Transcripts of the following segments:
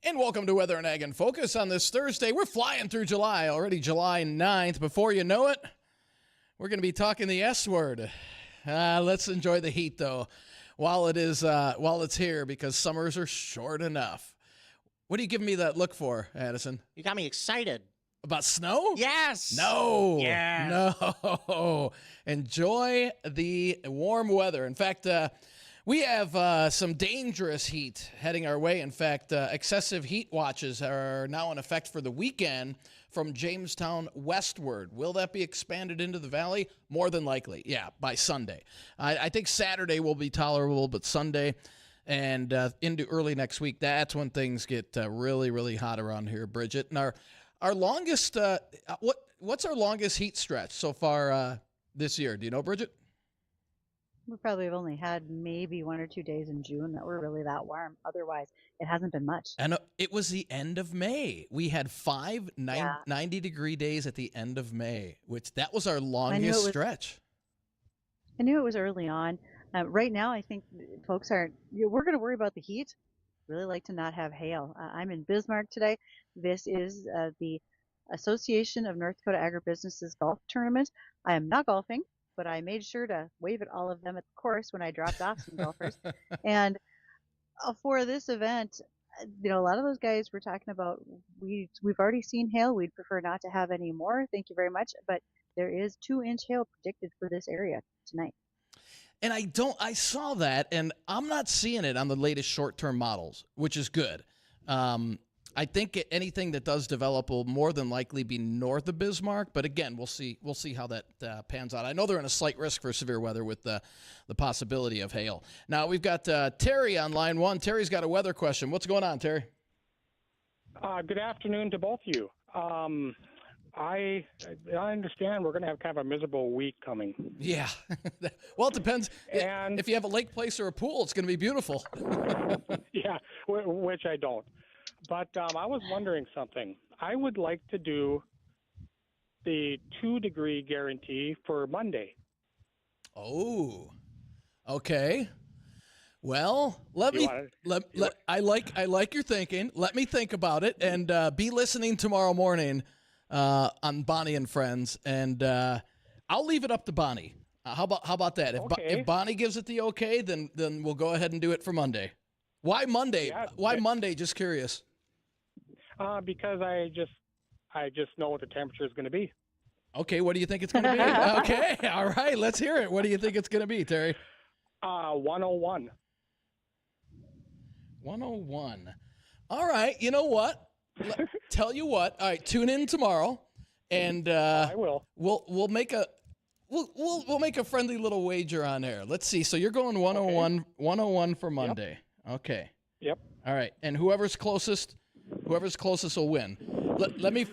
And welcome to Weather and Ag in Focus on this Thursday. We're flying through July, already July 9th. Before you know it, we're going to be talking the S word. Let's enjoy the heat, though, while it's here, because summers are short enough. What are you giving me that look for, Addison? You got me excited. About snow? Yes. No. Yes. No. Enjoy the warm weather. In fact, we have some dangerous heat heading our way. In fact, excessive heat watches are now in effect for the weekend from Jamestown westward. Will that be expanded into the valley? More than likely, yeah, by Sunday. I think Saturday will be tolerable, but Sunday and into early next week, that's when things get really, really hot around here, Bridgette. And our longest, what's our longest heat stretch so far this year? Do you know, Bridgette? We probably have only had maybe 1 or 2 days in June that were really that warm. Otherwise, it hasn't been much. And it was the end of May. We had 90-degree days at the end of May, which that was our longest stretch. I knew it was early on. Right now, I think folks aren't. We're going to worry about the heat. Really like to not have hail. I'm in Bismarck today. This is the Association of North Dakota Agribusinesses golf tournament. I am not golfing, but I made sure to wave at all of them at the course when I dropped off some golfers. And for this event, a lot of those guys were talking about, we've already seen hail. We'd prefer not to have any more. Thank you very much. But there is 2-inch hail predicted for this area tonight. And I saw that, and I'm not seeing it on the latest short-term models, which is good. I think anything that does develop will more than likely be north of Bismarck, but again, we'll see how that pans out. I know they're in a slight risk for severe weather with the possibility of hail. Now we've got Terry on line one. Terry's got a weather question. What's going on, Terry? Good afternoon to both of you. I understand we're going to have kind of a miserable week coming. Yeah. Well, it depends. And if you have a lake place or a pool, it's going to be beautiful. Yeah, which I don't. But I was wondering something. I would like to do the 2-degree guarantee for Monday. Oh, okay. Well, I like your thinking. Let me think about it, and be listening tomorrow morning on Bonnie and Friends, and I'll leave it up to Bonnie. How about that? If Bonnie gives it the okay, then we'll go ahead and do it for Monday. Why Monday? Yeah, Why Monday? Just curious. Because I just know what the temperature is going to be. Okay, what do you think it's going to be? Okay, all right, let's hear it. What do you think it's going to be, Terry? 101. 101. All right, you know what? Tell you what. All right, tune in tomorrow, and I will. We'll make a make a friendly little wager on there. Let's see. So you're going 101, 101 for Monday. Yep. Okay. Yep. All right, and whoever's closest will win. Let me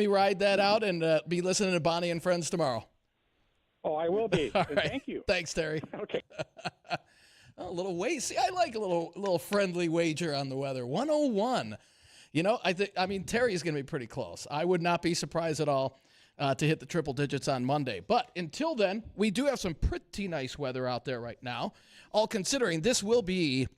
ride that out and be listening to Bonnie and Friends tomorrow. Oh, I will be. All right. Thank you. Thanks, Terry. Okay. A little See, I like a little friendly wager on the weather. 101. I mean Terry's going to be pretty close. I would not be surprised at all to hit the triple digits on Monday. But until then, we do have some pretty nice weather out there right now. All considering, this will be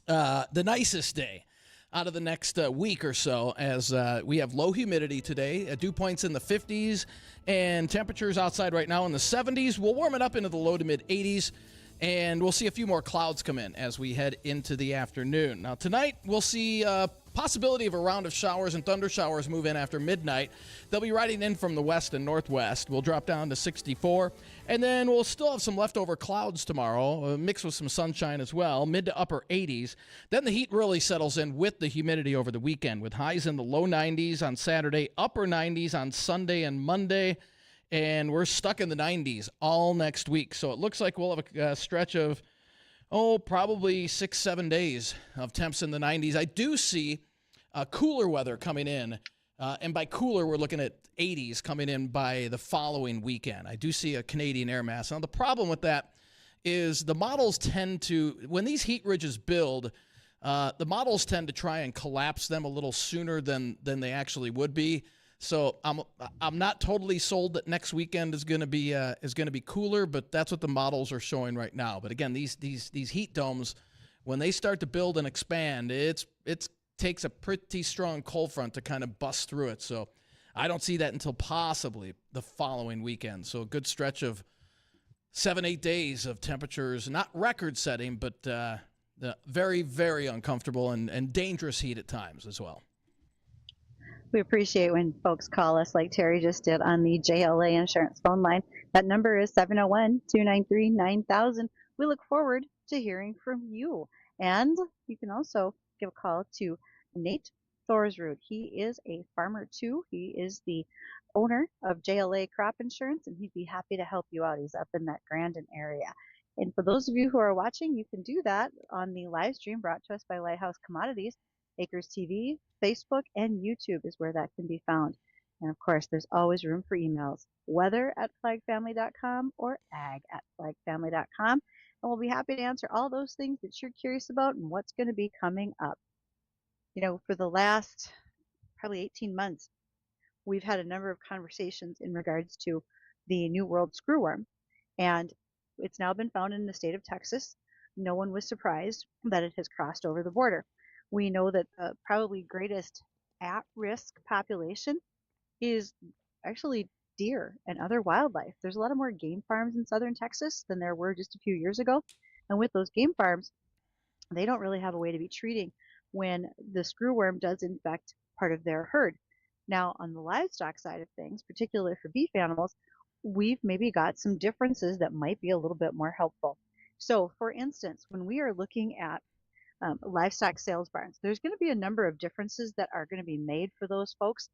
the nicest day out of the next week or so, as we have low humidity today, dew points in the 50s, and temperatures outside right now in the 70s. We'll warm it up into the low to mid 80s, and we'll see a few more clouds come in as we head into the afternoon. Now, tonight, we'll see possibility of a round of showers and thunder showers move in after midnight. They'll be riding in from the west and northwest. We'll drop down to 64, and then we'll still have some leftover clouds tomorrow, mixed with some sunshine as well, mid to upper 80s. Then the heat really settles in with the humidity over the weekend, with highs in the low 90s on Saturday, upper 90s on Sunday and Monday, and we're stuck in the 90s all next week. So it looks like we'll have a stretch of probably 6-7 days of temps in the 90s. I do see cooler weather coming in, and by cooler, we're looking at 80s coming in by the following weekend. I do see a Canadian air mass. Now, the problem with that is the models tend to, when these heat ridges build, the models tend to try and collapse them a little sooner than they actually would be. So I'm not totally sold that next weekend is going to be cooler, but that's what the models are showing right now. But again, these heat domes, when they start to build and expand, it's it takes a pretty strong cold front to kind of bust through it. So I don't see that until possibly the following weekend. So a good stretch of 7-8 days of temperatures, not record setting, but the very, very uncomfortable and dangerous heat at times as well. We appreciate when folks call us like Terry just did on the JLA insurance phone line. That number is 701-293-9000. We look forward to hearing from you. And you can also give a call to Nate Thorsrud. He is a farmer too. He is the owner of JLA Crop Insurance, and he'd be happy to help you out. He's up in that Grandin area. And for those of you who are watching, you can do that on the live stream brought to us by Lighthouse Commodities. Acres TV, Facebook, and YouTube is where that can be found. And of course, there's always room for emails, weather@flagfamily.com or ag@flagfamily.com. And we'll be happy to answer all those things that you're curious about and what's going to be coming up. You know, for the last probably 18 months, we've had a number of conversations in regards to the New World screwworm. And it's now been found in the state of Texas. No one was surprised that it has crossed over the border. We know that the probably greatest at-risk population is actually deer and other wildlife. There's a lot of more game farms in southern Texas than there were just a few years ago. And with those game farms, they don't really have a way to be treating when the screwworm does infect part of their herd. Now, on the livestock side of things, particularly for beef animals, we've maybe got some differences that might be a little bit more helpful. So, for instance, when we are looking at livestock sales barns, there's going to be a number of differences that are going to be made for those folks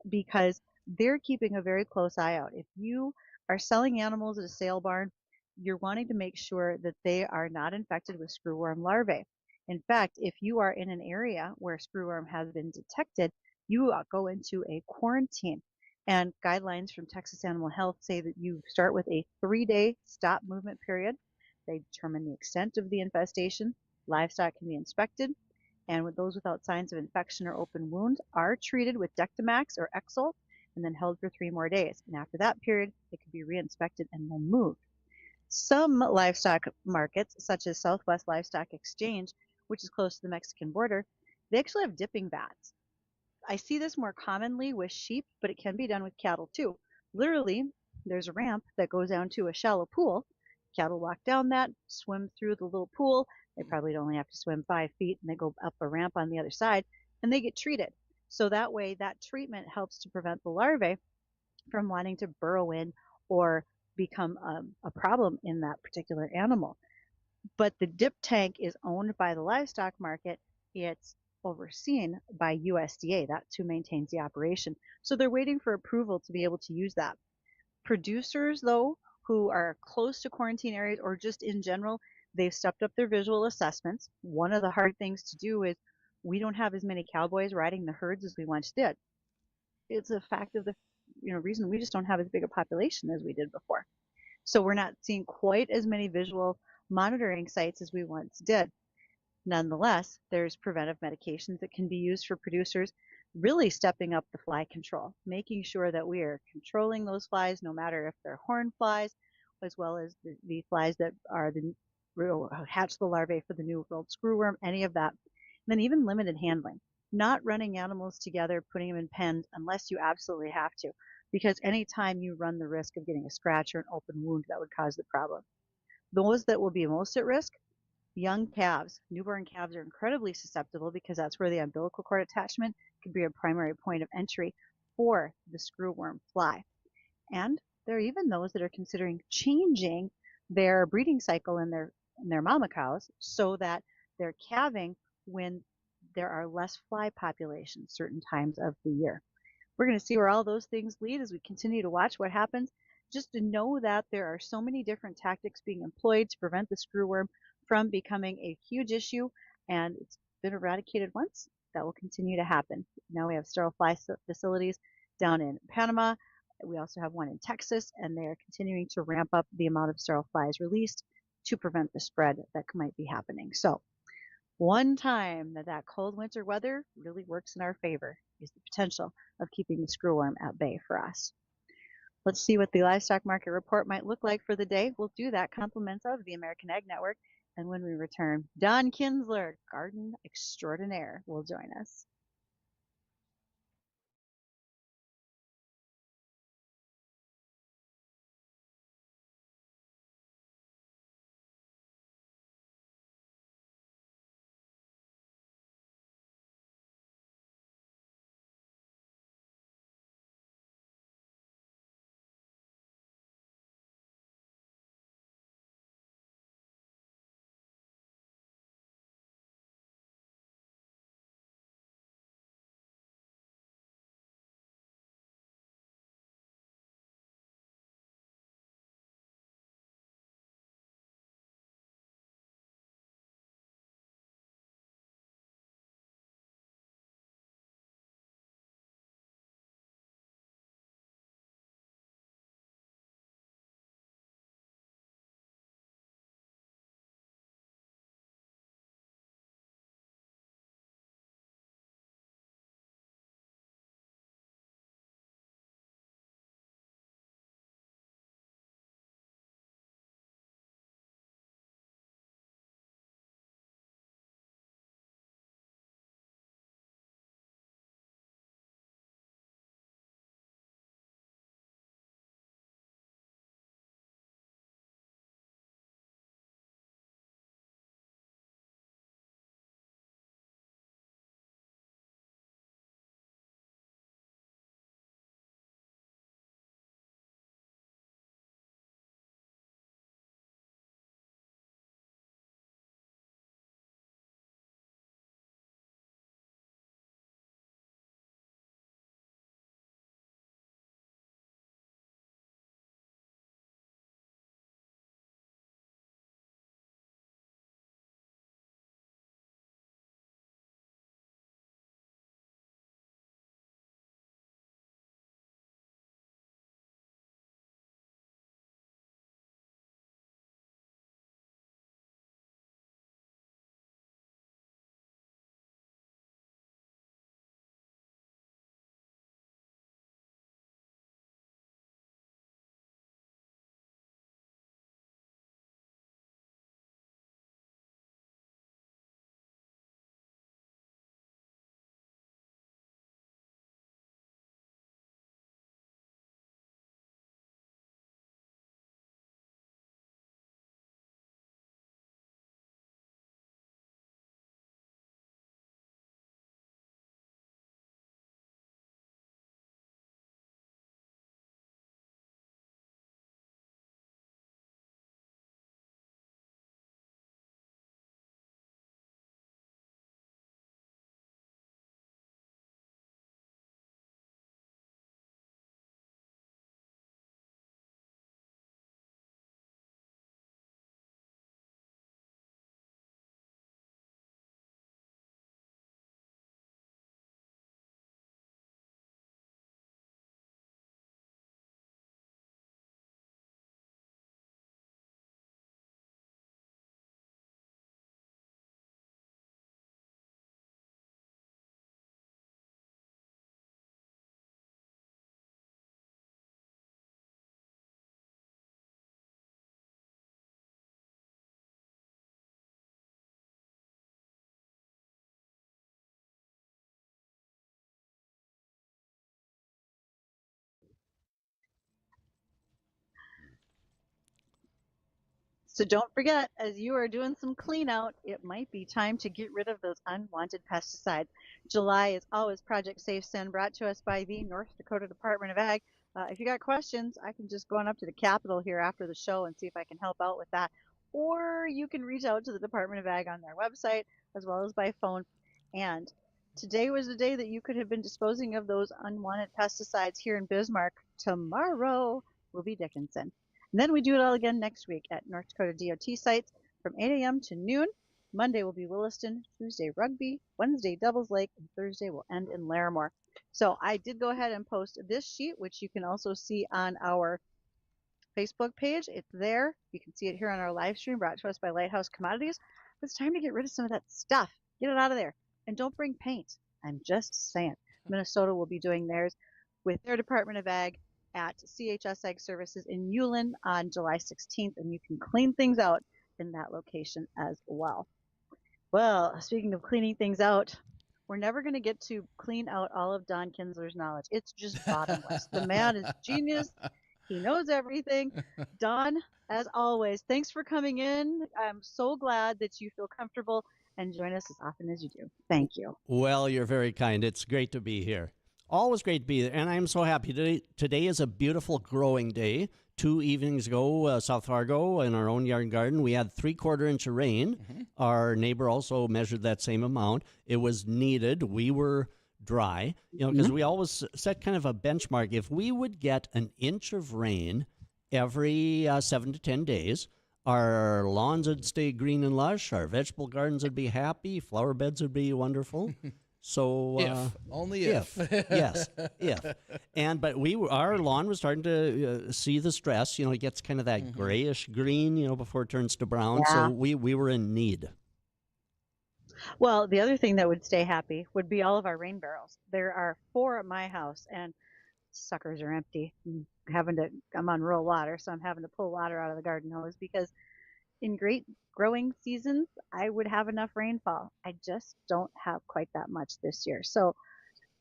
because they're keeping a very close eye out. If you are selling animals at a sale barn, you're wanting to make sure that they are not infected with screwworm larvae. In fact, if you are in an area where screwworm has been detected, you go into a quarantine. And guidelines from Texas Animal Health say that you start with a 3-day stop movement period. They determine the extent of the infestation. Livestock can be inspected, and with those without signs of infection or open wound are treated with Dectomax or Exol and then held for 3 more days. And after that period, they can be re-inspected and then moved. Some livestock markets, such as Southwest Livestock Exchange, which is close to the Mexican border, they actually have dipping vats. I see this more commonly with sheep, but it can be done with cattle too. Literally, there's a ramp that goes down to a shallow pool. Cattle walk down that, swim through the little pool. They probably only have to swim 5 feet, and they go up a ramp on the other side, and they get treated. So that way, that treatment helps to prevent the larvae from wanting to burrow in or become a problem in that particular animal. But the dip tank is owned by the livestock market. It's overseen by USDA. That's who maintains the operation. So they're waiting for approval to be able to use that. Producers, though, who are close to quarantine areas or just in general, they've stepped up their visual assessments. One of the hard things to do is we don't have as many cowboys riding the herds as we once did. It's a fact of the reason we just don't have as big a population as we did before. So we're not seeing quite as many visual monitoring sites as we once did. Nonetheless, there's preventive medications that can be used for producers, really stepping up the fly control, making sure that we are controlling those flies, no matter if they're horn flies, as well as the flies that are hatch the larvae for the New World screwworm, any of that. And then even limited handling, not running animals together, putting them in pens unless you absolutely have to, because anytime you run the risk of getting a scratch or an open wound, that would cause the problem. Those that will be most at risk, young calves. Newborn calves are incredibly susceptible because that's where the umbilical cord attachment could be a primary point of entry for the screwworm fly. And there are even those that are considering changing their breeding cycle in their mama cows so that they're calving when there are less fly populations certain times of the year. We're going to see where all those things lead as we continue to watch what happens. Just to know that there are so many different tactics being employed to prevent the screwworm from becoming a huge issue, and it's been eradicated once. That will continue to happen. Now we have sterile fly facilities down in Panama. We also have one in Texas, and they are continuing to ramp up the amount of sterile flies released to prevent the spread that might be happening. So one time that cold winter weather really works in our favor is the potential of keeping the screwworm at bay for us. Let's see what the livestock market report might look like for the day. We'll do that compliments of the American Ag Network And when we return, Don Kinsler, garden extraordinaire, will join us. So don't forget, as you are doing some clean out, it might be time to get rid of those unwanted pesticides. July is always Project Safe Send, brought to us by the North Dakota Department of Ag. If you got questions, I can just go on up to the Capitol here after the show and see if I can help out with that. Or you can reach out to the Department of Ag on their website as well as by phone. And today was the day that you could have been disposing of those unwanted pesticides here in Bismarck. Tomorrow will be Dickinson. And then we do it all again next week at North Dakota DOT sites from 8 a.m. to noon. Monday will be Williston, Tuesday Rugby, Wednesday Devils Lake, and Thursday will end in Larimore. So I did go ahead and post this sheet, which you can also see on our Facebook page. It's there. You can see it here on our live stream brought to us by Lighthouse Commodities. It's time to get rid of some of that stuff. Get it out of there. And don't bring paint. I'm just saying. Minnesota will be doing theirs with their Department of Ag at CHS Ag Services in Ulen on July 16th, and you can clean things out in that location as well. Well, speaking of cleaning things out, we're never going to get to clean out all of Don Kinsler's knowledge. It's just bottomless. The man is genius. He knows everything. Don, as always, thanks for coming in. I'm so glad that you feel comfortable and join us as often as you do. Thank you. Well, you're very kind. It's great to be here. Always great to be there. And I'm so happy. Today is a beautiful growing day. 2 evenings ago, South Fargo, in our own yard garden, we had 3/4 inch of rain. Mm-hmm. Our neighbor also measured that same amount. It was needed. We were dry, because we always set kind of a benchmark. If we would get an inch of rain every 7 to 10 days, our lawns would stay green and lush. Our vegetable gardens would be happy. Flower beds would be wonderful. So only if. Yes, if. But our lawn was starting to see the stress. It gets kind of that grayish green, before it turns to brown. Yeah. So we were in need. Well, the other thing that would stay happy would be all of our rain barrels. There are 4 at my house, and suckers are empty. I'm on rural water, so I'm having to pull water out of the garden hose because in great growing seasons, I would have enough rainfall. I just don't have quite that much this year. So,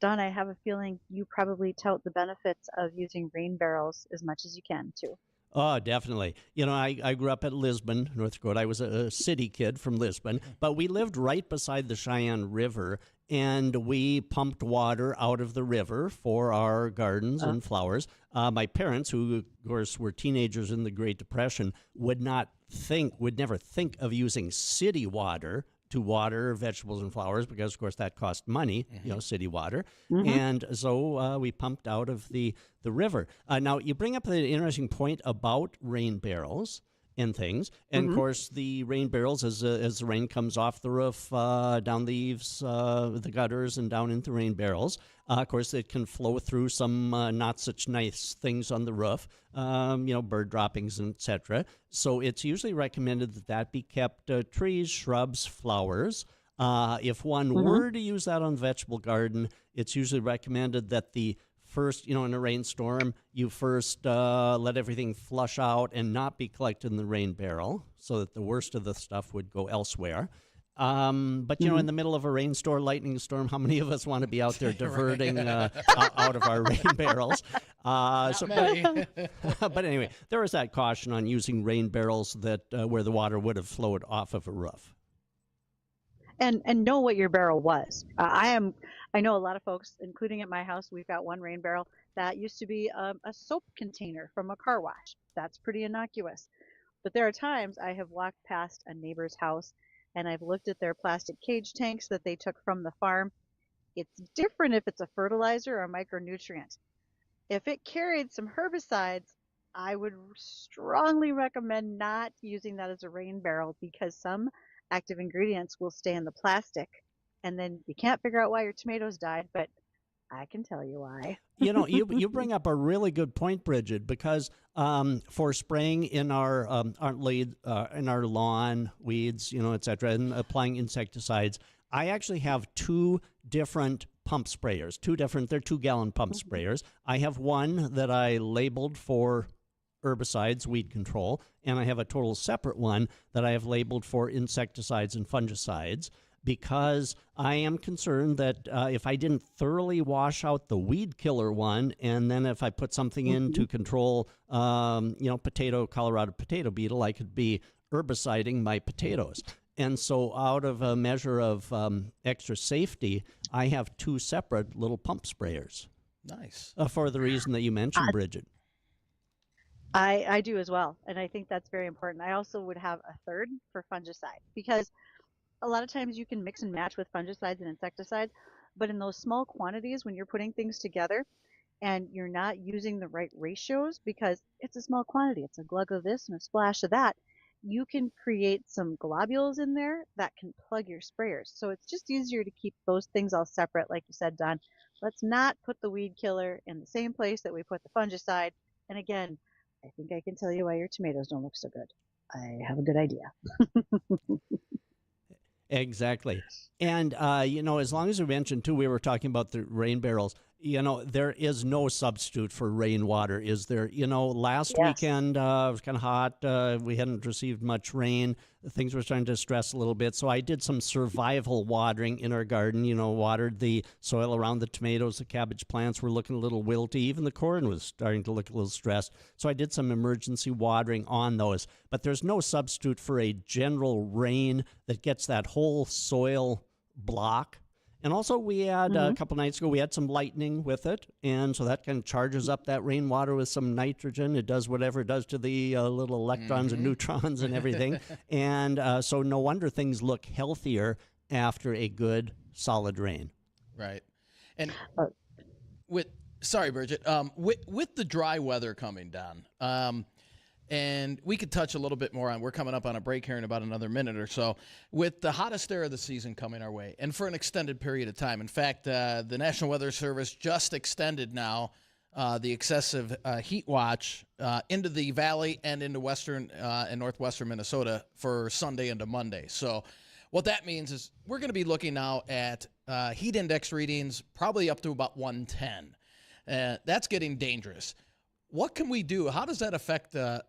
Don, I have a feeling you probably tout the benefits of using rain barrels as much as you can, too. Oh, definitely. I grew up at Lisbon, North Dakota. I was a city kid from Lisbon, but we lived right beside the Cheyenne River, and we pumped water out of the river for our gardens and flowers. My parents, who, of course, were teenagers in the Great Depression, would never think of using city water to water vegetables and flowers because, of course, that cost money, city water. And so we pumped out of the river. Now, you bring up an interesting point about rain barrels and things. And, of course, the rain barrels, as the rain comes off the roof, down the eaves, the gutters, and down into rain barrels, of course, it can flow through some not such nice things on the roof, bird droppings, etc. So it's usually recommended that be kept trees, shrubs, flowers. If one were to use that on a vegetable garden, it's usually recommended that the first, in a rainstorm, you first let everything flush out and not be collected in the rain barrel so that the worst of the stuff would go elsewhere. But, in the middle of a rainstorm, lightning storm, how many of us want to be out there diverting out of our rain barrels? But anyway, there was that caution on using rain barrels that where the water would have flowed off of a roof. And know what your barrel was. I know a lot of folks, including at my house, we've got one rain barrel that used to be a soap container from a car wash. That's pretty innocuous. But there are times I have walked past a neighbor's house and I've looked at their plastic cage tanks that they took from the farm. It's different if it's a fertilizer or a micronutrient. If it carried some herbicides, I would strongly recommend not using that as a rain barrel because some active ingredients will stay in the plastic and then you can't figure out why your tomatoes died, but I can tell you why. You bring up a really good point, Bridgette, because for spraying in our lawn, weeds, etc., and applying insecticides, I actually have 2 different pump sprayers. They're 2-gallon pump sprayers. I have one that I labeled for herbicides, weed control, and I have a total separate one that I have labeled for insecticides and fungicides, because I am concerned that if I didn't thoroughly wash out the weed killer one, and then if I put something in to control, Colorado potato beetle, I could be herbiciding my potatoes. And so out of a measure of extra safety, I have 2 separate little pump sprayers. Nice. For the reason that you mentioned, Bridgette. I do as well, and I think that's very important. I also would have a third for fungicide because a lot of times you can mix and match with fungicides and insecticides, but in those small quantities when you're putting things together and you're not using the right ratios because it's a small quantity, it's a glug of this and a splash of that, you can create some globules in there that can plug your sprayers. So it's just easier to keep those things all separate, like you said, Don. Let's not put the weed killer in the same place that we put the fungicide. And again, I think I can tell you why your tomatoes don't look so good. I have a good idea. Exactly. And, as long as we mentioned, too, we were talking about the rain barrels. There is no substitute for rainwater, is there? Last Yes. weekend it was kind of hot. We hadn't received much rain. Things were starting to stress a little bit. So I did some survival watering in our garden, watered the soil around the tomatoes. The cabbage plants were looking a little wilty. Even the corn was starting to look a little stressed. So I did some emergency watering on those. But there's no substitute for a general rain that gets that whole soil block. And also, we had a couple nights ago, we had some lightning with it. And so that kind of charges up that rainwater with some nitrogen. It does whatever it does to the little electrons and neutrons and everything. And so no wonder things look healthier after a good, solid rain. Right. And sorry, Bridgette, with the dry weather coming down, and we could touch a little bit more on, we're coming up on a break here in about another minute or so, with the hottest air of the season coming our way, and for an extended period of time. In fact, the National Weather Service just extended now the excessive heat watch into the valley and into western and northwestern Minnesota for Sunday into Monday. So what that means is we're going to be looking now at heat index readings probably up to about 110. That's getting dangerous. What can we do? How does that affect the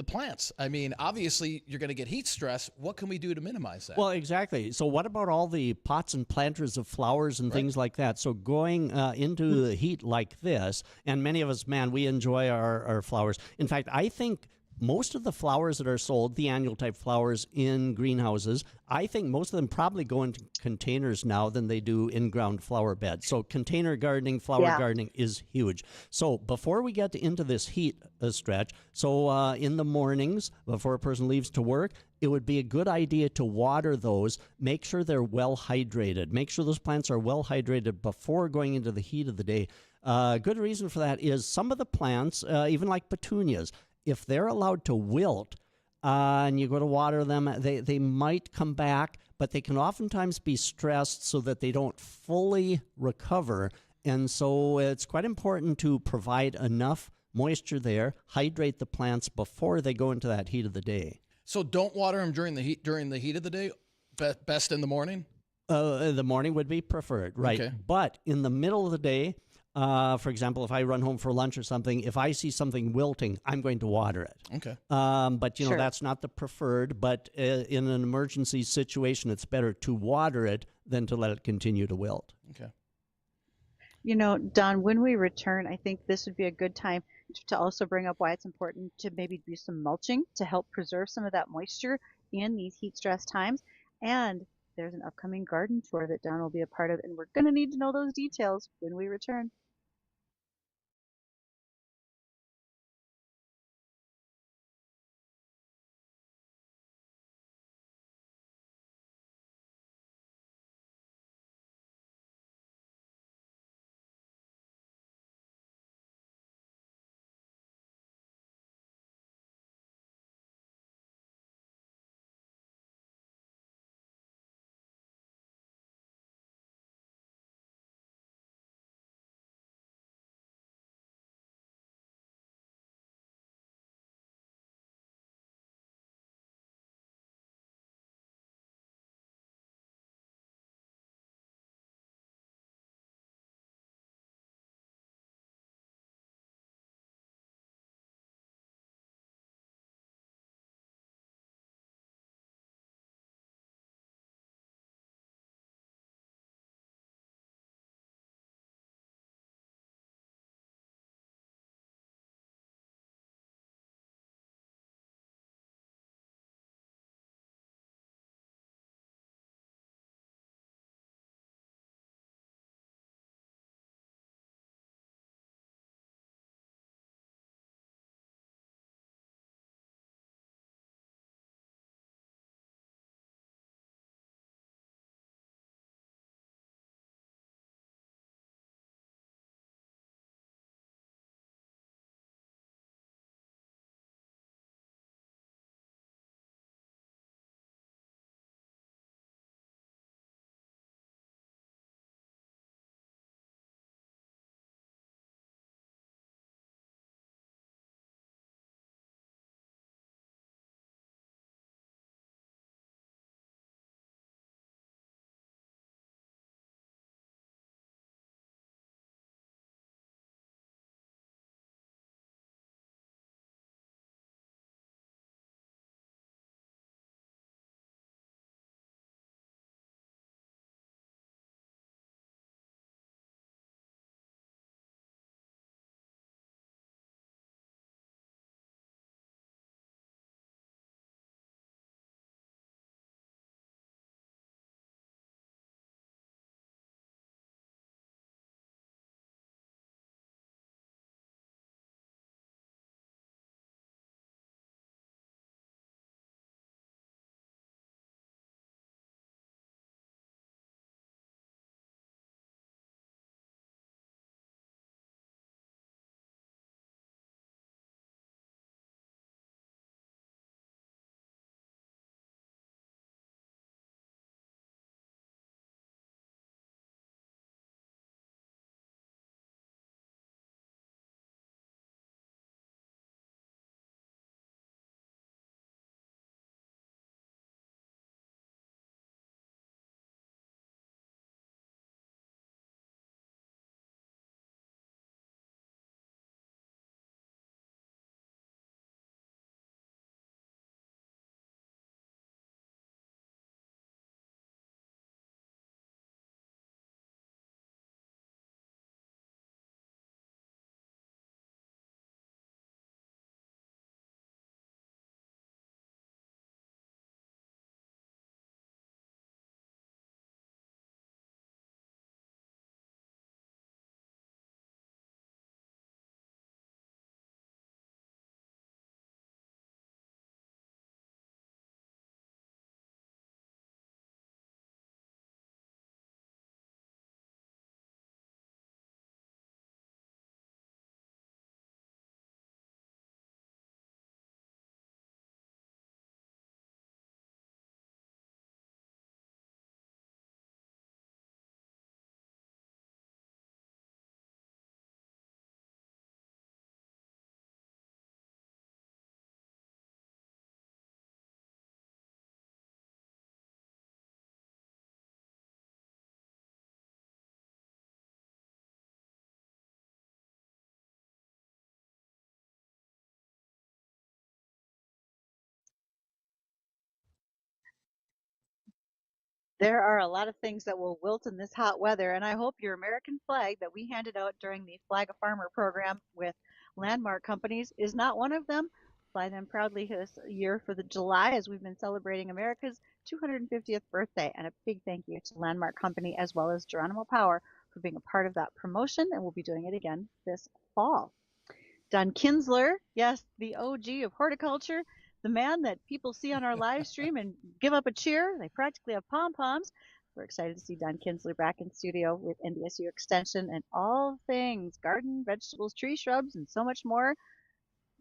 plants? I mean, obviously, you're going to get heat stress. What can we do to minimize that? Well, exactly. So what about all the pots and planters of flowers and things like that? So going into the heat like this, and many of us, man, we enjoy our flowers. In fact, I think most of the flowers that are sold, the annual type flowers in greenhouses, I think most of them probably go into containers now than they do in-ground flower beds. So container gardening, flower gardening is huge. So before we get into this heat stretch, so in the mornings before a person leaves to work, it would be a good idea to water those. Make sure they're well hydrated. Make sure those plants are well hydrated before going into the heat of the day. Good reason for that is some of the plants, even like petunias, if they're allowed to wilt and you go to water them, they might come back, but they can oftentimes be stressed so that they don't fully recover. And so it's quite important to provide enough moisture there, hydrate the plants before they go into that heat of the day. So don't water them during the heat of the day. Best in the morning. The morning would be preferred, right? Okay. But in the middle of the day, for example, if I run home for lunch or something, if I see something wilting, I'm going to water it. Okay. But, that's not the preferred. But in an emergency situation, it's better to water it than to let it continue to wilt. Okay. Don, when we return, I think this would be a good time to also bring up why it's important to maybe do some mulching to help preserve some of that moisture in these heat stress times. And there's an upcoming garden tour that Don will be a part of, and we're going to need to know those details when we return. There are a lot of things that will wilt in this hot weather, and I hope your American flag that we handed out during the Flag a Farmer program with Landmark Companies is not one of them. Fly them proudly this year for the July as we've been celebrating America's 250th birthday. And a big thank you to Landmark Company as well as Geronimo Power for being a part of that promotion, and we'll be doing it again this fall. Don Kinsler, yes, the OG of horticulture, the man that people see on our live stream and give up a cheer. They practically have pom-poms. We're excited to see Don Kinsler back in studio with NDSU Extension and all things garden, vegetables, tree shrubs, and so much more.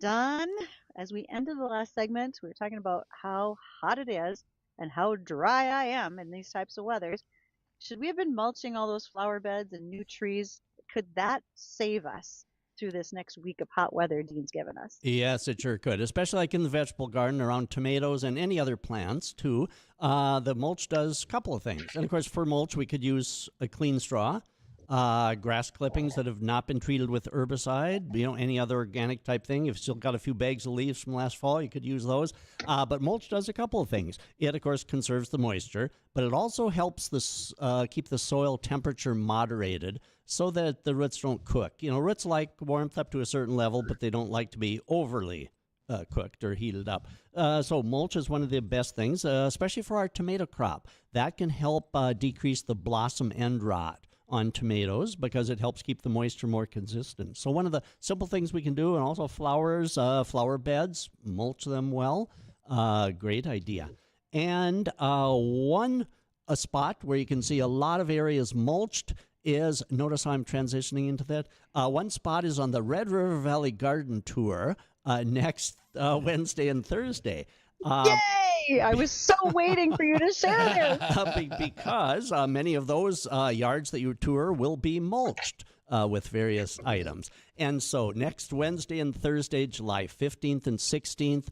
Don, as we ended the last segment, we were talking about how hot it is and how dry I am in these types of weathers. Should we have been mulching all those flower beds and new trees? Could that save us through this next week of hot weather Dean's given us? Yes, it sure could, especially like in the vegetable garden around tomatoes and any other plants, too. The mulch does a couple of things. And, of course, for mulch, we could use a clean straw, grass clippings that have not been treated with herbicide, any other organic type thing. If you've still got a few bags of leaves from last fall, you could use those. But mulch does a couple of things. It, of course, conserves the moisture, but it also helps keep the soil temperature moderated so that the roots don't cook. Roots like warmth up to a certain level, but they don't like to be overly cooked or heated up. So mulch is one of the best things, especially for our tomato crop. That can help decrease the blossom end rot on tomatoes because it helps keep the moisture more consistent. So one of the simple things we can do, and also flowers, flower beds, mulch them well. Great idea. And a spot where you can see a lot of areas mulched is, notice how I'm transitioning into that. One spot is on the Red River Valley Garden Tour next Wednesday and Thursday. Yay! I was so waiting for you to share this. Because many of those yards that you tour will be mulched with various items. And so next Wednesday and Thursday, July 15th and 16th,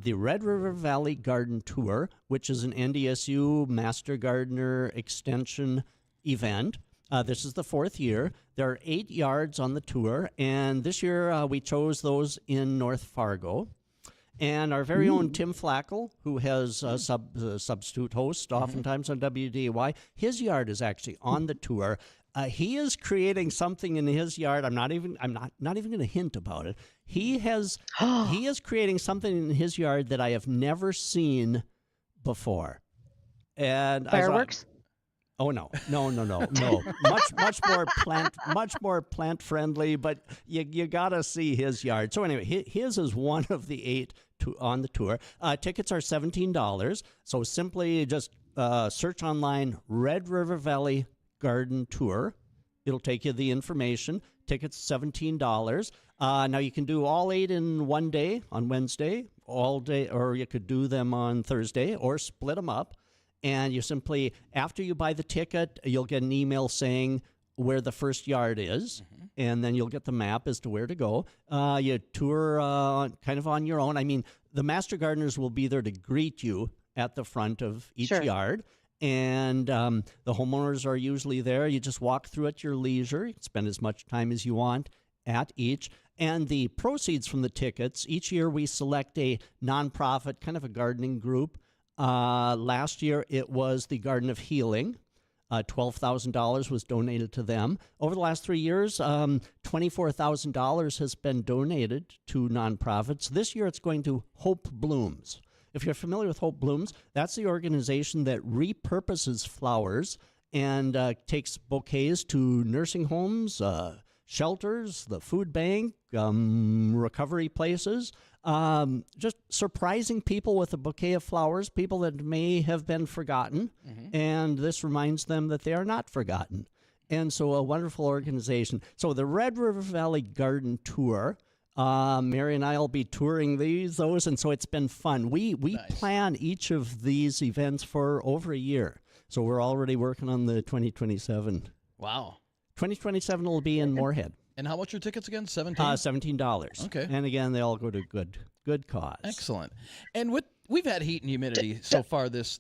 the Red River Valley Garden Tour, which is an NDSU Master Gardener Extension event. This is the fourth year. There are 8 yards on the tour, and this year we chose those in North Fargo. And our very own Tim Flackel, who has a substitute host oftentimes on WDAY, his yard is actually on the tour. He is creating something in his yard. I'm not even going to hint about it. He is creating something in his yard that I have never seen before. And fireworks? Oh no! Much more plant friendly. But you gotta see his yard. So anyway, his is one of the 8 on the tour. Tickets are $17. So simply just search online Red River Valley Garden Tour. It'll take you the information. Tickets $17. Now you can do all 8 in one day on Wednesday, all day, or you could do them on Thursday, or split them up. And you simply, after you buy the ticket, you'll get an email saying where the first yard is, and then you'll get the map as to where to go. You tour kind of on your own. I mean, the master gardeners will be there to greet you at the front of each yard, and the homeowners are usually there. You just walk through at your leisure. You can spend as much time as you want at each. And the proceeds from the tickets, each year we select a nonprofit, kind of a gardening group. Last year, it was the Garden of Healing. $12,000 was donated to them. Over the last 3 years, $24,000 has been donated to nonprofits. This year, it's going to Hope Blooms. If you're familiar with Hope Blooms, that's the organization that repurposes flowers and takes bouquets to nursing homes, shelters, the food bank, recovery places. Just surprising people with a bouquet of flowers, people that may have been forgotten, and this reminds them that they are not forgotten. And so a wonderful organization. So the Red River Valley Garden Tour, Mary and I will be touring those, and so it's been fun. We plan each of these events for over a year, so we're already working on the 2027. Wow. 2027 will be in Moorhead. And how much are tickets again? $17. Okay. And again, they all go to good cause. Excellent. And we've had heat and humidity so far this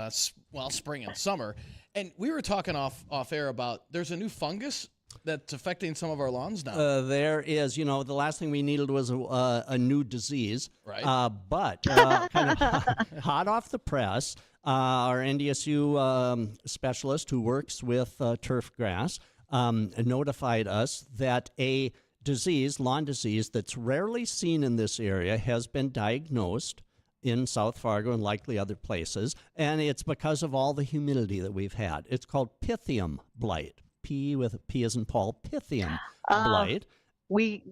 spring and summer, and we were talking off air about there's a new fungus that's affecting some of our lawns now. There is. The last thing we needed was a new disease. Right. But kind of hot off the press, Our NDSU specialist who works with turf grass notified us that a disease, lawn disease, that's rarely seen in this area has been diagnosed in South Fargo and likely other places, and it's because of all the humidity that we've had. It's called Pythium blight. P with a P as in Paul, Pythium blight. We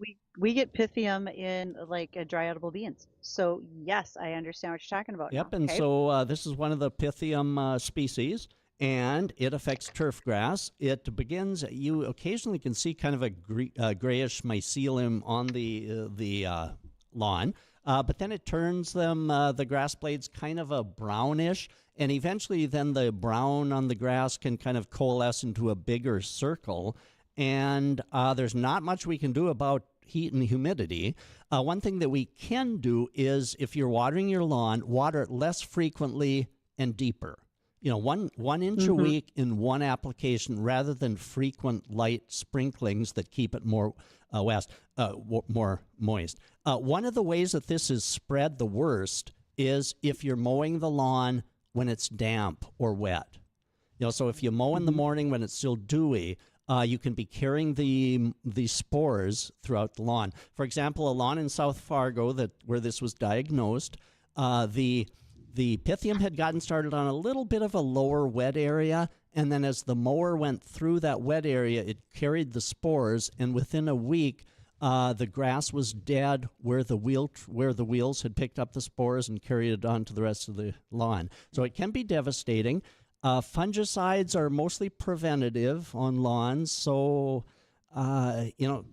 get Pythium in like dry edible beans. So yes, I understand what you're talking about. Yep, now. and Okay. so this is one of the Pythium species, and it affects turf grass. It begins, you occasionally can see kind of a grayish mycelium on the lawn, but then it turns them, the grass blades, kind of a brownish, and eventually then the brown on the grass can kind of coalesce into a bigger circle, and there's not much we can do about heat and humidity. One thing that we can do is if you're watering your lawn, water it less frequently and deeper. You know, one inch a week in one application rather than frequent light sprinklings that keep it more more moist. One of the ways that this is spread the worst is if you're mowing the lawn when it's damp or wet. You know, so if you mow in the morning when it's still dewy, you can be carrying the spores throughout the lawn. For example, a lawn in South Fargo where this was diagnosed, the Pythium had gotten started on a little bit of a lower wet area, and then as the mower went through that wet area, it carried the spores, and within a week, the grass was dead where the wheels had picked up the spores and carried it on to the rest of the lawn. So it can be devastating. Fungicides are mostly preventative on lawns, so in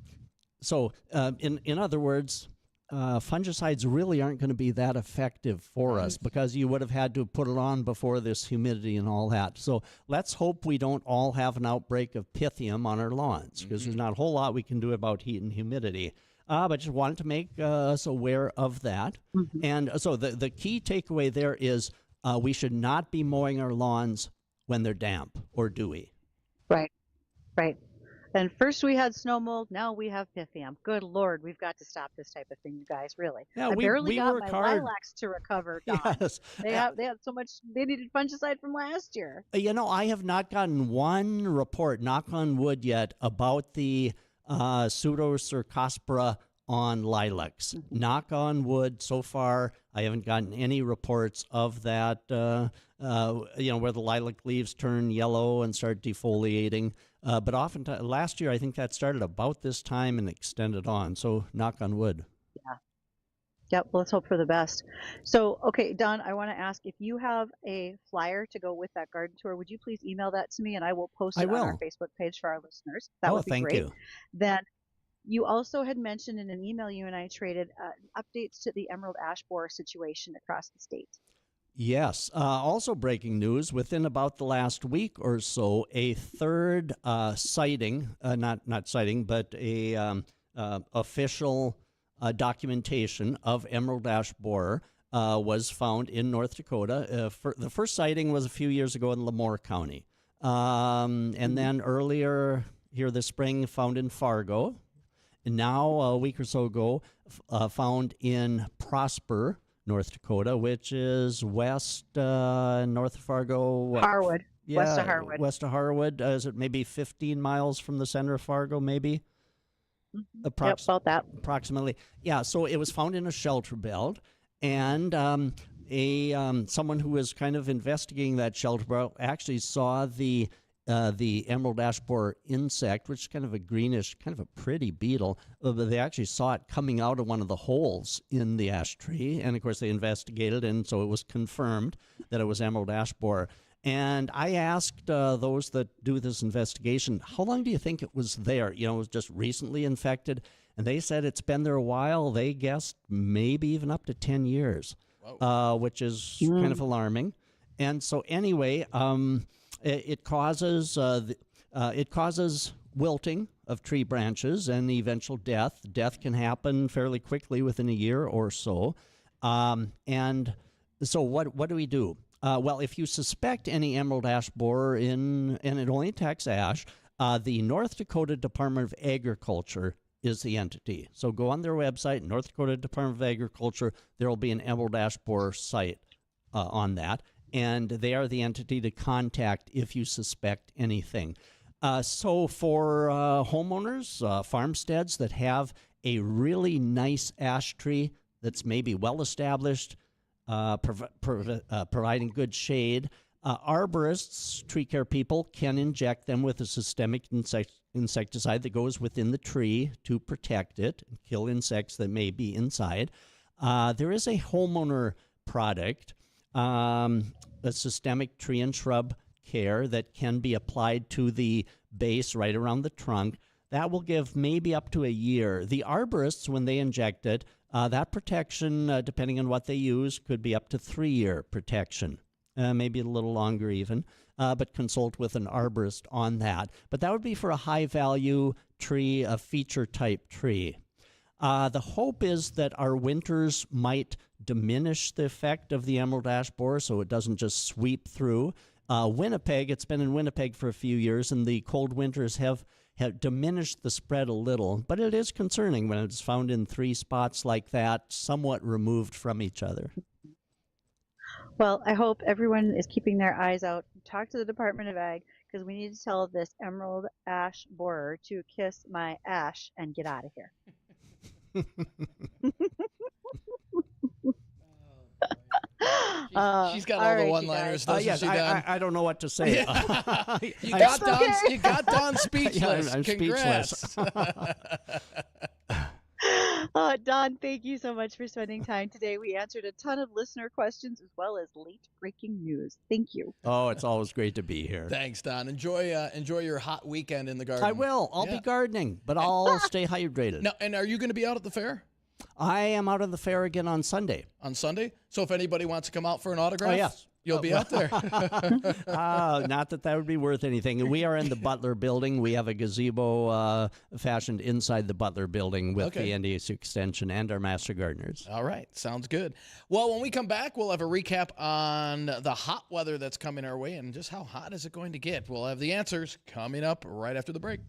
other words, fungicides really aren't going to be that effective for us because you would have had to put it on before this humidity and all that. So let's hope we don't all have an outbreak of Pythium on our lawns because there's not a whole lot we can do about heat and humidity. But just wanted to make us aware of that. And so the key takeaway there is we should not be mowing our lawns when they're damp or dewy. Right. And first we had snow mold, now we have Pythium. Good Lord, we've got to stop this type of thing, you guys, really. Yeah, I barely we got work my hard. lilacs to recover, Don. Yes. They had so much, they needed fungicide from last year. You know, I have not gotten one report, knock on wood yet, about the Pseudocercospora on lilacs. Knock on wood, so far, I haven't gotten any reports of that, where the lilac leaves turn yellow and start defoliating. But oftentimes, last year, I think that started about this time and extended on. So knock on wood. Yeah. Yep, well, let's hope for the best. So, okay, Don, I want to ask if you have a flyer to go with that garden tour, would you please email that to me and I will post it on our Facebook page for our listeners. That would be thank great. you. Then you also had mentioned in an email you and I traded updates to the emerald ash borer situation across the state. Yes. Also breaking news, within about the last week or so, a third sighting, not sighting, but a official documentation of emerald ash borer was found in North Dakota. The first sighting was a few years ago in Lemoore County. And then earlier here this spring, found in Fargo. And now, a week or so ago, found in Prosper, North Dakota, which is west, north of Fargo. Harwood. Yeah, West of Harwood. West of Harwood. Is it maybe 15 miles from the center of Fargo, maybe? Yep, about that. Approximately. Yeah, so it was found in a shelter belt, and someone who was kind of investigating that shelter belt actually saw the emerald ash borer insect, which is kind of a greenish, kind of a pretty beetle. But they actually saw it coming out of one of the holes in the ash tree, and of course they investigated, and so it was confirmed that it was emerald ash borer. And I asked those that do this investigation, how long do you think it was there? You know, it was just recently infected. And they said it's been there a while. They guessed maybe even up to 10 years, which is kind of alarming. And so anyway, it causes wilting of tree branches and eventual death. Death can happen fairly quickly within a year or so. And so what do we do? Well, if you suspect any emerald ash borer and it only attacks ash, the North Dakota Department of Agriculture is the entity. So go on their website, North Dakota Department of Agriculture. There will be an emerald ash borer site on that. and they are the entity to contact if you suspect anything. So for homeowners, farmsteads that have a really nice ash tree that's maybe well established, providing good shade, arborists, tree care people can inject them with a systemic insecticide that goes within the tree to protect it and kill insects that may be inside. There is a homeowner product, a systemic tree and shrub care that can be applied to the base right around the trunk. That will give maybe up to a year. The arborists, when they inject it, that protection, depending on what they use, could be up to 3-year protection, maybe a little longer even, but consult with an arborist on that. But that would be for a high-value tree, a feature-type tree. The hope is that our winters might diminish the effect of the emerald ash borer so it doesn't just sweep through. Winnipeg, it's been in Winnipeg for a few years, and the cold winters have diminished the spread a little, but it is concerning when it's found in 3 spots like that, somewhat removed from each other. Well, I hope everyone is keeping their eyes out. Talk to the Department of Ag, because we need to tell this emerald ash borer to kiss my ash and get out of here. She's got all the one-liners, doesn't yes, she, Don? I don't know what to say. You got Don. okay. You got Don speechless. Yeah, I'm Congrats. speechless. Don, thank you so much for spending time today. We answered a ton of listener questions as well as late-breaking news. Thank you. Oh, it's always great to be here. Thanks, Don. Enjoy your hot weekend in the garden. I will. I'll be gardening, but I'll stay hydrated. Now, and are you going to be out at the fair? I am out of the fair again on Sunday. On Sunday? So if anybody wants to come out for an autograph, yes. You'll be out there. Not that would be worth anything. We are in the Butler building. We have a gazebo fashioned inside the Butler building with the NDSU extension and our master gardeners. All right. Sounds good. Well, when we come back, we'll have a recap on the hot weather that's coming our way and just how hot is it going to get. We'll have the answers coming up right after the break.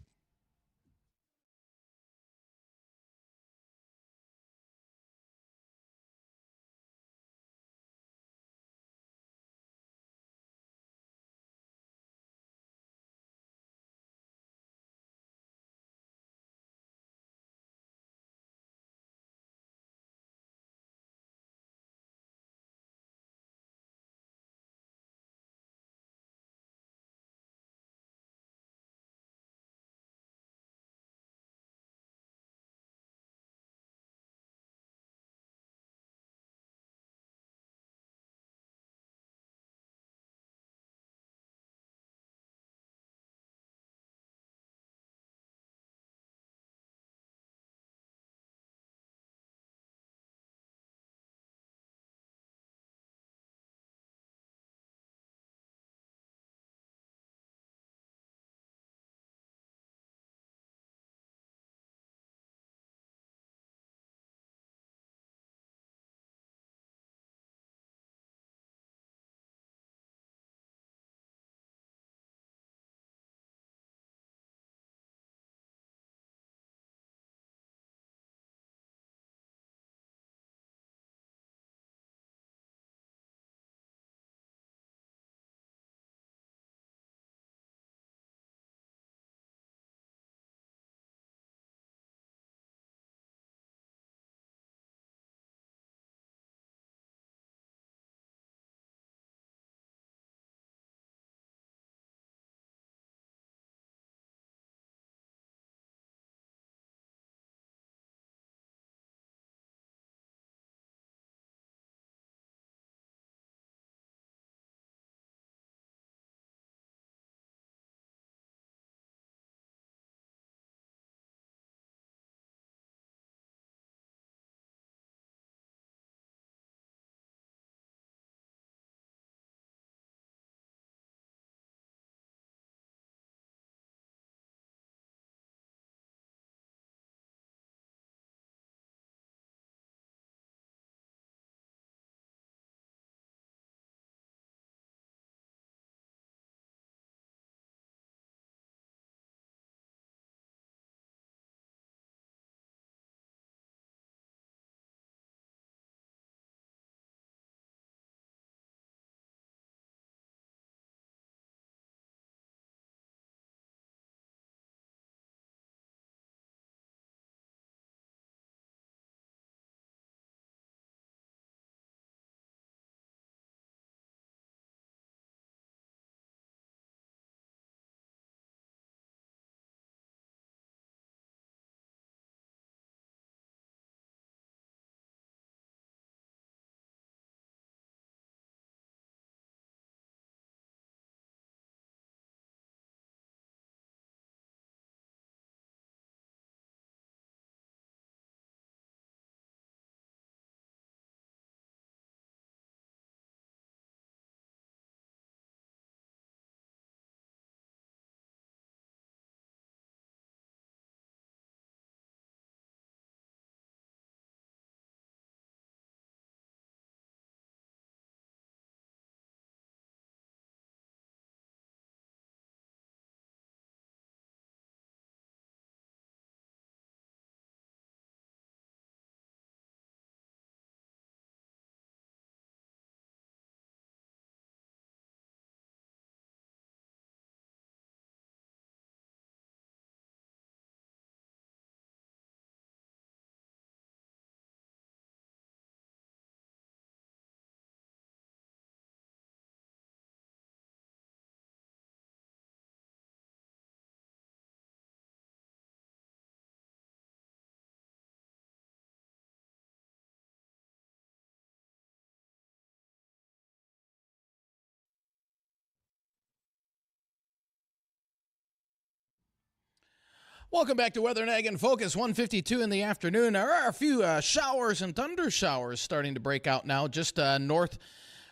Welcome back to Weather and Ag in Focus, 1:52 in the afternoon. There are a few showers and thunder showers starting to break out now just north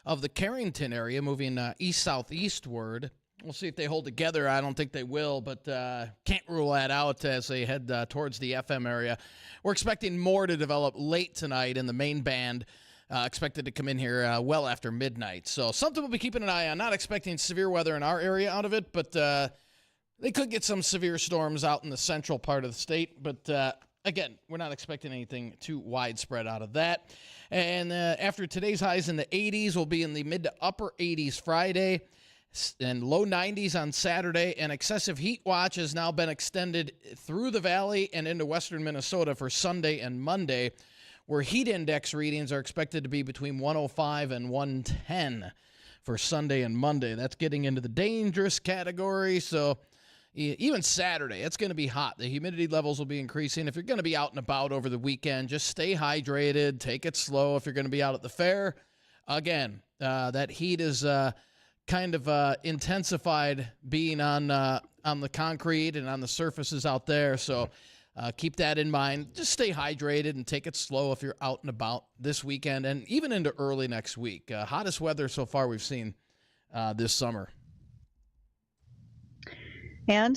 of the Carrington area, moving east-southeastward. We'll see if they hold together. I don't think they will, but can't rule that out as they head towards the FM area. We're expecting more to develop late tonight in the main band, expected to come in here well after midnight. So something we'll be keeping an eye on. Not expecting severe weather in our area out of it, but they could get some severe storms out in the central part of the state, but again, we're not expecting anything too widespread out of that. And after today's highs in the 80s, we'll be in the mid to upper 80s Friday and low 90s on Saturday. And excessive heat watch has now been extended through the valley and into western Minnesota for Sunday and Monday, where heat index readings are expected to be between 105 and 110 for Sunday and Monday. That's getting into the dangerous category, so even Saturday, it's going to be hot. The humidity levels will be increasing. If you're going to be out and about over the weekend, just stay hydrated. Take it slow. If you're going to be out at the fair, again, that heat is kind of intensified being on the concrete and on the surfaces out there. So keep that in mind. Just stay hydrated and take it slow if you're out and about this weekend and even into early next week. Hottest weather so far we've seen this summer. And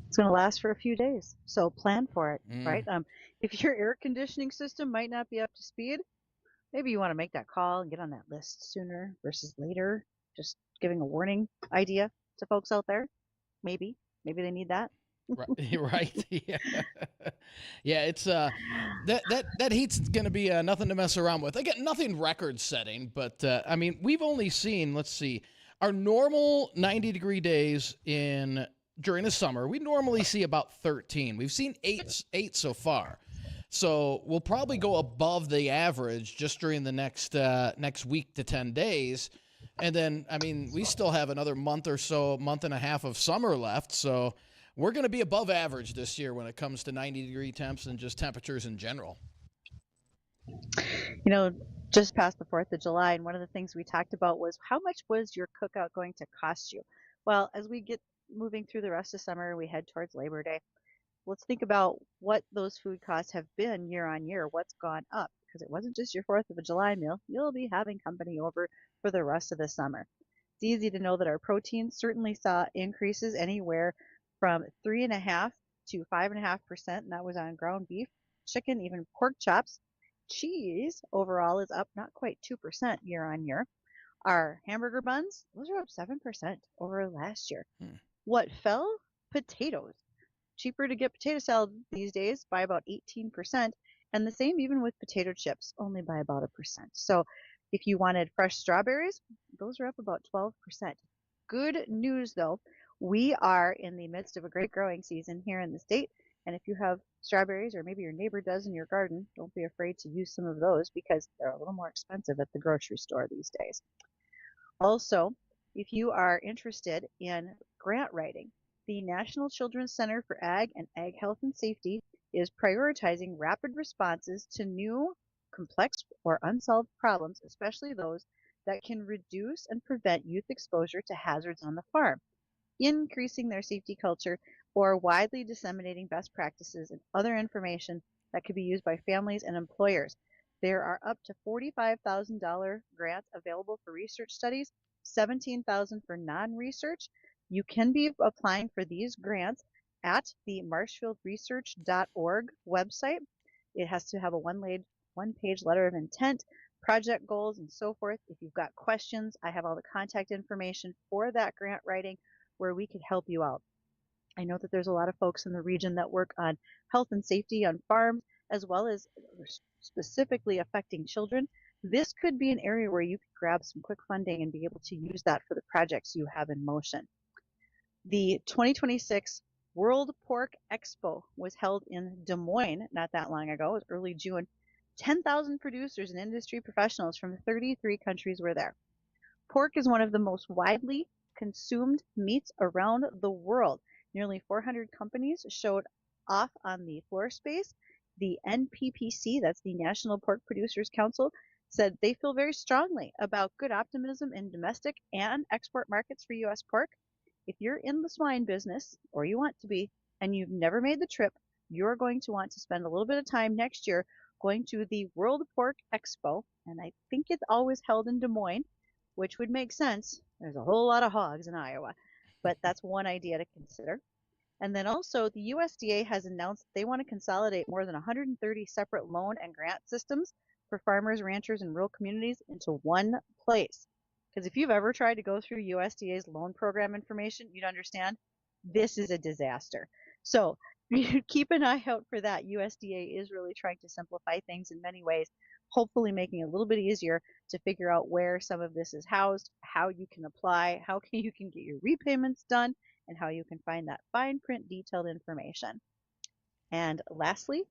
it's going to last for a few days, so plan for it, right? If your air conditioning system might not be up to speed, maybe you want to make that call and get on that list sooner versus later. Just giving a warning idea to folks out there. Maybe they need that. Right. Yeah. Yeah. It's that heat's going to be nothing to mess around with. Again, nothing record-setting, but I mean, we've only seen. Let's see, our normal 90-degree days during the summer, we normally see about 13. We've seen eight so far. So we'll probably go above the average just during the next week to 10 days. And then, I mean, we still have another month or so, month and a half of summer left. So we're going to be above average this year when it comes to 90-degree temps and just temperatures in general. You know, just past the 4th of July, and one of the things we talked about was how much was your cookout going to cost you? Well, as we get moving through the rest of summer, we head towards Labor Day. Let's think about what those food costs have been year on year. What's gone up? Because it wasn't just your 4th of July meal. You'll be having company over for the rest of the summer. It's easy to know that our protein certainly saw increases anywhere from 3.5% to 5.5%, and that was on ground beef, chicken, even pork chops. Cheese overall is up not quite 2% year on year. Our hamburger buns, those are up 7% over last year. What fell? Potatoes. Cheaper to get potato salad these days by about 18%, and the same even with potato chips, only by about 1%. So if you wanted fresh strawberries, those are up about 12%. Good news though, we are in the midst of a great growing season here in the state, and if you have strawberries, or maybe your neighbor does in your garden, don't be afraid to use some of those because they're a little more expensive at the grocery store these days. Also, if you are interested in grant writing, the National Children's Center for Ag and Ag Health and Safety is prioritizing rapid responses to new, complex, or unsolved problems, especially those that can reduce and prevent youth exposure to hazards on the farm, increasing their safety culture, or widely disseminating best practices and other information that could be used by families and employers. There are up to $45,000 grants available for research studies, $17,000 for non-research. You can be applying for these grants at the marshfieldresearch.org website. It has to have a one-page letter of intent, project goals, and so forth. If you've got questions, I have all the contact information for that grant writing where we could help you out. I know that there's a lot of folks in the region that work on health and safety on farms, as well as specifically affecting children. This could be an area where you could grab some quick funding and be able to use that for the projects you have in motion. The 2026 World Pork Expo was held in Des Moines not that long ago. It was early June. 10,000 producers and industry professionals from 33 countries were there. Pork is one of the most widely consumed meats around the world. Nearly 400 companies showed off on the floor space. The NPPC, that's the National Pork Producers Council, said they feel very strongly about good optimism in domestic and export markets for U.S. pork. If you're in the swine business, or you want to be, and you've never made the trip, you're going to want to spend a little bit of time next year going to the World Pork Expo, and I think it's always held in Des Moines, which would make sense. There's a whole lot of hogs in Iowa, but that's one idea to consider. And then also, the USDA has announced they want to consolidate more than 130 separate loan and grant systems for farmers, ranchers, and rural communities into one place. Because if you've ever tried to go through USDA's loan program information, you'd understand this is a disaster. So keep an eye out for that. USDA is really trying to simplify things in many ways, hopefully making it a little bit easier to figure out where some of this is housed, how you can apply, how you can get your repayments done, and how you can find that fine print detailed information. And lastly,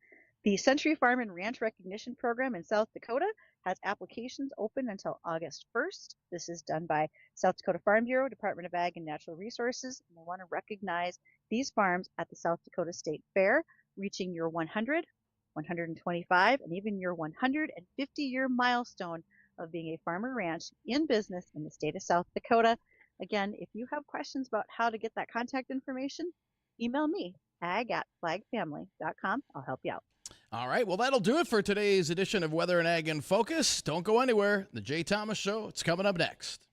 the Century Farm and Ranch Recognition Program in South Dakota has applications open until August 1st. This is done by South Dakota Farm Bureau, Department of Ag and Natural Resources, and they want to recognize these farms at the South Dakota State Fair, reaching your 100, 125, and even your 150-year milestone of being a farmer ranch in business in the state of South Dakota. Again, if you have questions about how to get that contact information, email me, ag@flagfamily.com. I'll help you out. All right, well, that'll do it for today's edition of Weather and Ag in Focus. Don't go anywhere. The Jay Thomas Show, it's coming up next.